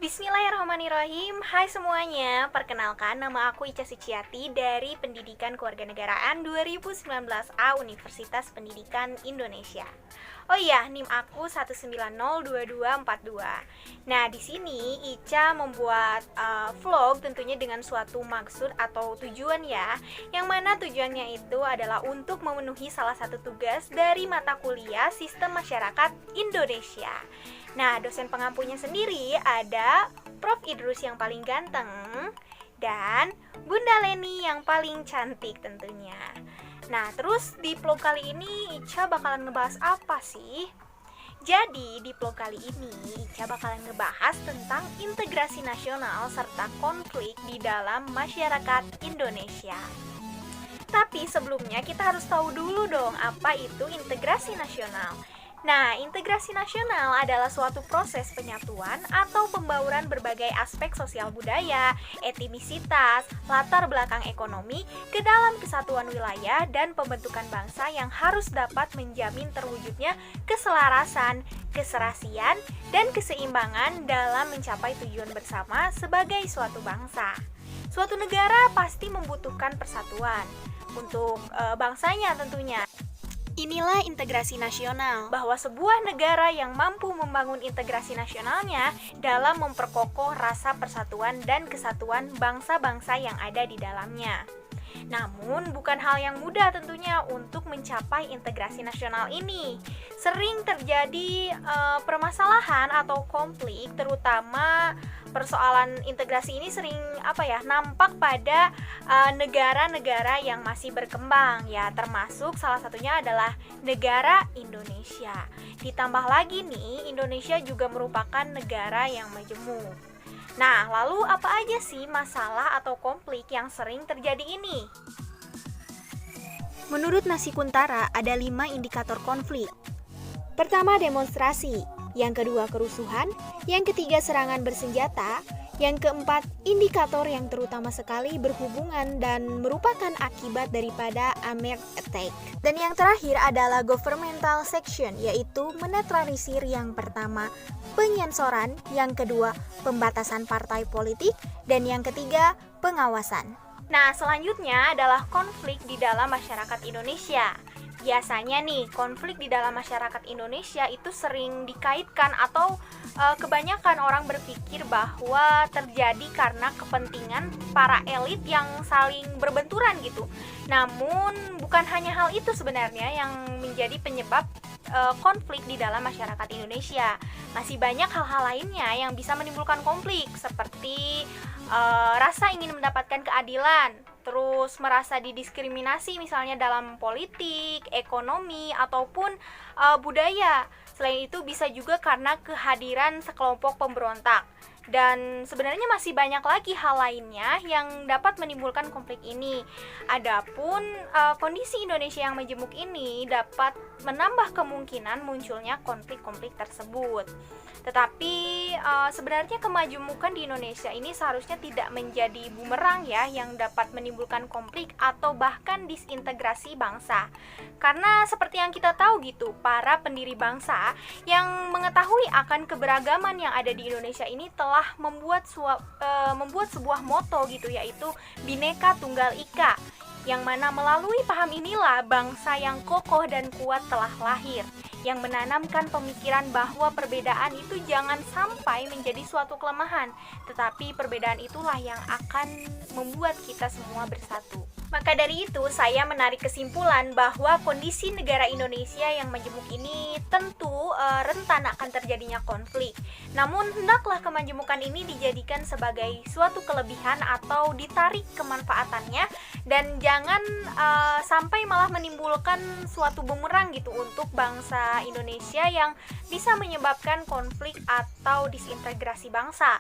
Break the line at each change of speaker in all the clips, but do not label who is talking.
Bismillahirrahmanirrahim. Hai semuanya, perkenalkan nama aku Ica Suciati dari Pendidikan Kewarganegaraan 2019A Universitas Pendidikan Indonesia. Oh iya, NIM aku 1902242. Nah, di sini Ica membuat vlog tentunya dengan suatu maksud atau tujuan ya. Yang mana tujuannya itu adalah untuk memenuhi salah satu tugas dari mata kuliah Sistem Masyarakat Indonesia. Nah, dosen pengampunya sendiri ada Prof. Idrus yang paling ganteng dan Bunda Leni yang paling cantik tentunya. Nah, terus di vlog kali ini Ica bakalan ngebahas apa sih? Jadi, di vlog kali ini Ica bakalan ngebahas tentang integrasi nasional serta konflik di dalam masyarakat Indonesia. Tapi sebelumnya kita harus tahu dulu dong apa itu integrasi nasional. Nah, integrasi nasional adalah suatu proses penyatuan atau pembauran berbagai aspek sosial budaya, etnisitas, latar belakang ekonomi ke dalam kesatuan wilayah dan pembentukan bangsa yang harus dapat menjamin terwujudnya keselarasan, keserasian, dan keseimbangan dalam mencapai tujuan bersama sebagai suatu bangsa. Suatu negara pasti membutuhkan persatuan untuk bangsanya tentunya. Inilah integrasi nasional, bahwa sebuah negara yang mampu membangun integrasi nasionalnya dalam memperkokoh rasa persatuan dan kesatuan bangsa-bangsa yang ada di dalamnya. Namun, bukan hal yang mudah tentunya untuk mencapai integrasi nasional ini. Sering terjadi permasalahan atau konflik, terutama persoalan integrasi ini sering nampak pada negara-negara yang masih berkembang ya, termasuk salah satunya adalah negara Indonesia. Ditambah lagi nih, Indonesia juga merupakan negara yang majemuk. Nah, lalu apa aja sih masalah atau konflik yang sering terjadi ini? Menurut Nasi Kuntara, ada 5 indikator konflik. Pertama, demonstrasi. Yang kedua, kerusuhan. Yang ketiga, serangan bersenjata. Yang keempat, indikator yang terutama sekali berhubungan dan merupakan akibat daripada armed attack. Dan yang terakhir adalah governmental section, yaitu menetralisir. Yang pertama, penyensoran. Yang kedua, pembatasan partai politik. Dan yang ketiga, pengawasan. Nah, selanjutnya adalah konflik di dalam masyarakat Indonesia. Biasanya nih, konflik di dalam masyarakat Indonesia itu sering dikaitkan atau kebanyakan orang berpikir bahwa terjadi karena kepentingan para elit yang saling berbenturan gitu. Namun, bukan hanya hal itu sebenarnya yang menjadi penyebab konflik di dalam masyarakat Indonesia. Masih banyak hal-hal lainnya yang bisa menimbulkan konflik, seperti rasa ingin mendapatkan keadilan, terus merasa didiskriminasi misalnya dalam politik, ekonomi, ataupun budaya. Selain itu bisa juga karena kehadiran sekelompok pemberontak. Dan sebenarnya masih banyak lagi hal lainnya yang dapat menimbulkan konflik ini. Adapun kondisi Indonesia yang majemuk ini dapat menambah kemungkinan munculnya konflik-konflik tersebut. Tetapi sebenarnya kemajemukan di Indonesia ini seharusnya tidak menjadi bumerang ya, yang dapat menimbulkan konflik atau bahkan disintegrasi bangsa. Karena seperti yang kita tahu gitu, para pendiri bangsa yang mengetahui akan keberagaman yang ada di Indonesia ini telah membuat sebuah moto gitu, yaitu Bhinneka Tunggal Ika, yang mana melalui paham inilah bangsa yang kokoh dan kuat telah lahir, yang menanamkan pemikiran bahwa perbedaan itu jangan sampai menjadi suatu kelemahan, tetapi perbedaan itulah yang akan membuat kita semua bersatu. Maka dari itu, saya menarik kesimpulan bahwa kondisi negara Indonesia yang majemuk ini tentu rentan akan terjadinya konflik. Namun, hendaklah kemajemukan ini dijadikan sebagai suatu kelebihan atau ditarik kemanfaatannya, dan jangan sampai malah menimbulkan suatu bumerang gitu untuk bangsa Indonesia yang bisa menyebabkan konflik atau disintegrasi bangsa.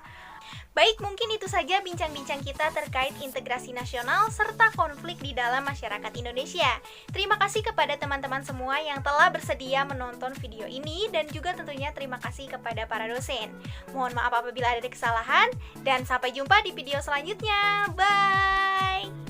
Baik, mungkin itu saja bincang-bincang kita terkait integrasi nasional serta konflik di dalam masyarakat Indonesia. Terima kasih kepada teman-teman semua yang telah bersedia menonton video ini, dan juga tentunya terima kasih kepada para dosen. Mohon maaf apabila ada kesalahan, dan sampai jumpa di video selanjutnya. Bye!